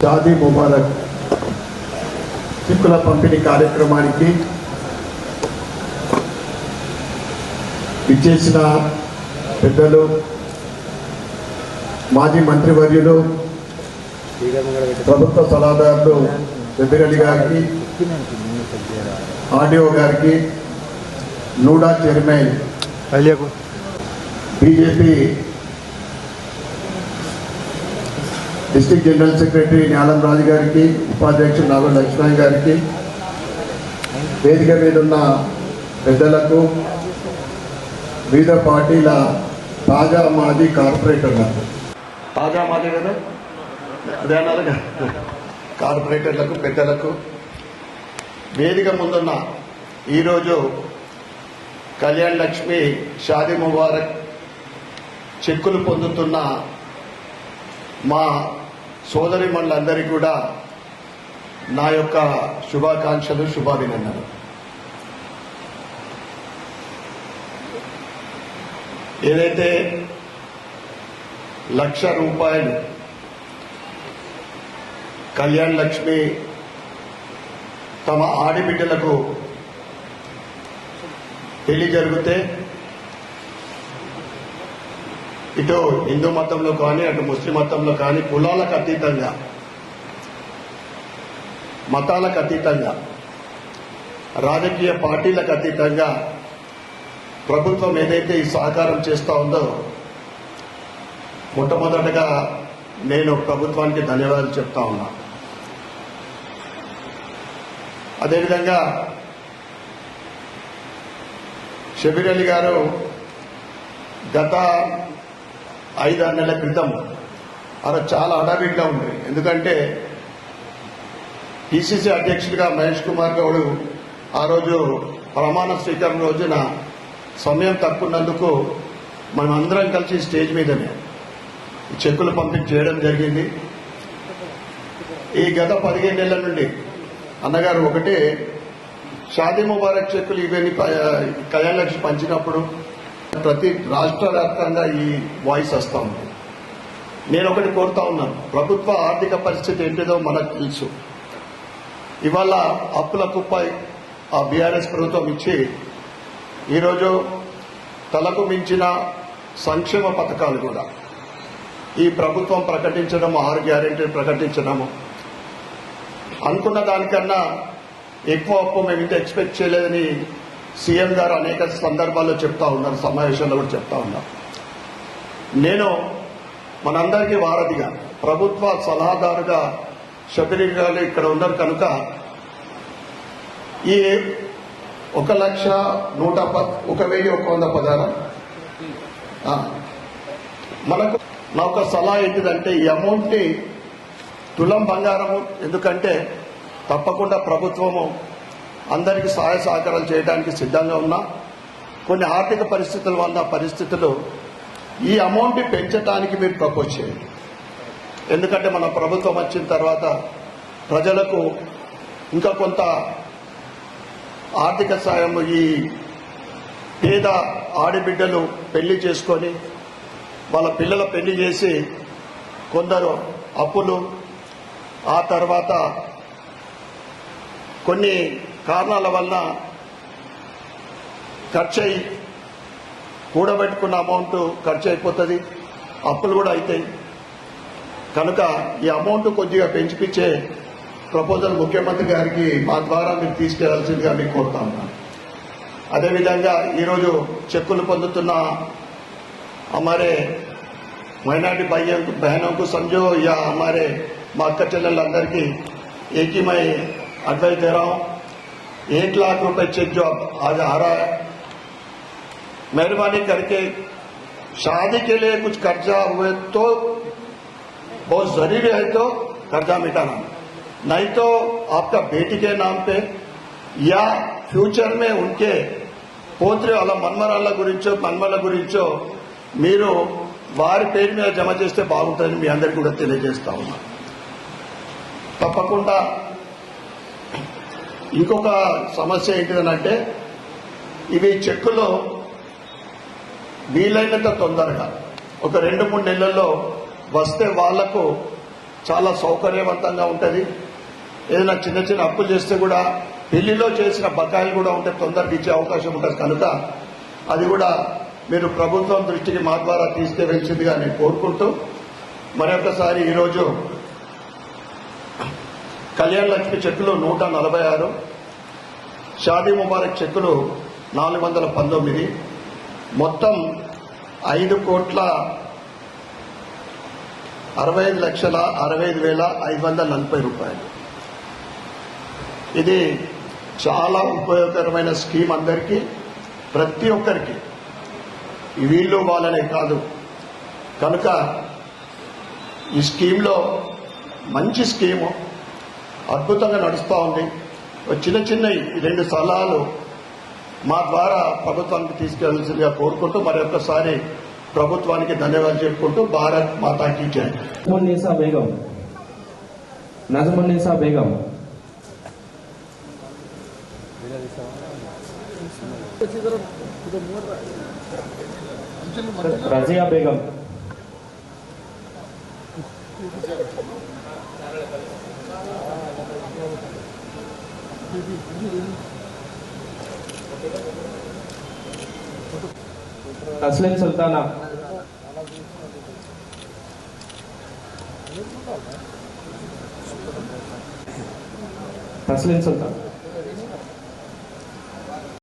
షాదీ ముబారక్ చెక్కుల పంపిణీ కార్యక్రమానికి విచ్చేసిన పెద్దలు, మాజీ మంత్రివర్యులు, ప్రభుత్వ సలహాదారులు వెబ్బిరెడ్డి గారికి, ఆర్డీఓ గారికి, NUDA chairman BJP district general secretary Nyalam Raju గారికి, ఉపాధ్యక్షుడు నాగ లక్ష్మణ్ గారికి, వేదిక మీద ఉన్న పెద్దలకు, వివిధ పార్టీల తాజా మాజీ కార్పొరేటర్లకు, తాజా మాజీ కదా అదే అన్నారుగా, కార్పొరేటర్లకు, పెద్దలకు, వేదిక ముందున్న ఈరోజు కళ్యాణ్ లక్ష్మి షాదీ ముబారక్ చెక్కులు పొందుతున్న మా సోదరిమణులందరికీ కూడా నా యొక్క శుభాకాంక్షలు, శుభాభినందనలు. ఏదైతే ₹1,00,000 కళ్యాణ్ లక్ష్మి తమ ఆడబిడ్డలకు పెళ్లి జరిగితే ఇటు హిందూ మతంలో కానీ అటు ముస్లిం మతంలో కానీ కులాలకు అతీతంగా, మతాలకు అతీతంగా, రాజకీయ పార్టీలకు అతీతంగా ప్రభుత్వం ఏదైతే ఈ సహకారం చేస్తూ ఉందో, మొట్టమొదటగా నేను ప్రభుత్వానికి ధన్యవాదాలు చెప్తా ఉన్నా. అదేవిధంగా షబీర్ అలీ గారు గత 5-6 నెలల క్రితం అలా చాలా హడావిడిగా ఉంది. ఎందుకంటే పిసిసి అధ్యక్షుడిగా మహేష్ కుమార్ గౌడ్ ఆ రోజు ప్రమాణ స్వీకారం రోజున సమయం తక్కువన్నందుకు మనం అందరం కలిసి స్టేజ్ మీదనే చెక్కులు పంపిణీ చేయడం జరిగింది. ఈ గత 15 నెలల నుండి అన్నగారు ఒకటే షాదీ ముబారక్ చెక్కులు ఇవన్నీ కళ్యాణ్ లక్ష్మి పంచినప్పుడు ప్రతి రాష్ట్ర వ్యాప్తంగా ఈ వాయిస్ వస్తూ ఉంది. నేను ఒకటి కోరుతా ఉన్నాను, ప్రభుత్వ ఆర్థిక పరిస్థితి ఏంటిదో మనకు తెలుసు. ఇవాళ అప్పుల కుప్ప ఆ బీఆర్ఎస్ ప్రభుత్వం ఇచ్చి ఈరోజు తలకు మించిన సంక్షేమ పథకాలు కూడా ఈ ప్రభుత్వం ప్రకటించడము, 6 గ్యారెంటీలు ప్రకటించడము, అనుకున్న దానికన్నా ఎక్కువ అప్పు మేము ఇంత ఎక్స్పెక్ట్ చేయలేదని సీఎం గారు అనేక సందర్భాల్లో చెప్తా ఉన్నారు, సమావేశంలో కూడా చెప్తా ఉన్నారు. నేను మనందరికీ వారధిగా, ప్రభుత్వ సలహాదారుగా షబీర్ గారు ఇక్కడ ఉన్నారు కనుక ఈ 1,110,116 మనకు నా ఒక సలహా ఏంటిదంటే ఈ అమౌంట్ని తులం బంగారము, ఎందుకంటే తప్పకుండా ప్రభుత్వము అందరికీ సహాయ సహకారాలు చేయడానికి సిద్ధంగా ఉన్నా. కొన్ని ఆర్థిక పరిస్థితుల వల్ల పరిస్థితులు ఈ అమౌంట్ పెంచడానికి మీరు ప్రపోజ్ చేయండి. ఎందుకంటే మన ప్రభుత్వం వచ్చిన తర్వాత ప్రజలకు ఇంకా కొంత ఆర్థిక సాయం, ఈ పేద ఆడబిడ్డలు పెళ్లి చేసుకొని వాళ్ళ పిల్లల పెళ్లి చేసి కొందరు అప్పులు, ఆ తర్వాత కొన్ని కారణాల వలన ఖర్చు అయి కూడబెట్టుకున్న అమౌంట్ ఖర్చు అయిపోతుంది, అప్పులు కూడా అవుతాయి. కనుక ఈ అమౌంట్ కొద్దిగా పెంచిపించే ప్రపోజల్ ముఖ్యమంత్రి గారికి మా ద్వారా మీరు తీసుకెళ్లాల్సిందిగా మీకు కోరుతా ఉన్నాను. అదేవిధంగా ఈరోజు చెక్కులు పొందుతున్న हमारे మైనార్టీ बहनों को समझो या हमारे మా అక్క చెల్లెళ్ళందరికీ एक ही मैं एडवाइस दे रहा हूं, 1 लाख रुपए चेक जो आज आ रहा है, मेहरबानी करके शादी के लिए कुछ कर्जा हुए तो बहुत जरूरी है तो कर्जा मिटाना, नहीं तो आपका बेटी के नाम पे या फ्यूचर में उनके పోత్రి వాళ్ళ మన్మరాళ్ళ గురించో మన్మల గురించో మీరు వారి పేరు మీద జమ చేస్తే బాగుంటుందని మీ అందరికీ కూడా తెలియజేస్తా ఉన్నా. తప్పకుండా ఇంకొక సమస్య ఏంటిదనంటే ఇవి చెక్కులు వీలైనంత తొందరగా ఒక 2-3 నెలల్లో వస్తే వాళ్లకు చాలా సౌకర్యవంతంగా ఉంటుంది. ఏదైనా చిన్న చిన్న అప్పులు చేస్తే కూడా పెళ్లిలో చేసిన బకాయిలు కూడా ఉంటే తొందరగా ఇచ్చే అవకాశం ఉంటుంది. కనుక అది కూడా మీరు ప్రభుత్వం దృష్టికి మా ద్వారా తీసుకెళ్లాల్సిందిగా నేను కోరుకుంటూ మరొకసారి ఈరోజు కళ్యాణ్ లక్ష్మి చెక్కులు 146, షాదీ ముబారక్ చెక్కులు 419, మొత్తం 5,65,65,540 రూపాయలు. ఇది చాలా ఉపయోగకరమైన స్కీమ్. అందరికీ, ప్రతి ఒక్కరికి, వీళ్ళు వాళ్ళనే కాదు. కనుక ఈ స్కీమ్లో మంచి స్కీము అద్భుతంగా నడుస్తూ ఉంది. చిన్న చిన్న 2 సలహాలు మా ద్వారా ప్రభుత్వానికి తీసుకెళ్లాల్సిందిగా కోరుకుంటూ మరొకసారి ప్రభుత్వానికి ధన్యవాదాలు చెప్పుకుంటూ భారత్ మాతాకి జై. నజమున్నీసా బేగం, రజియా బేగం, తస్లీం సుల్తానా, తస్లీం సుల్తాన్,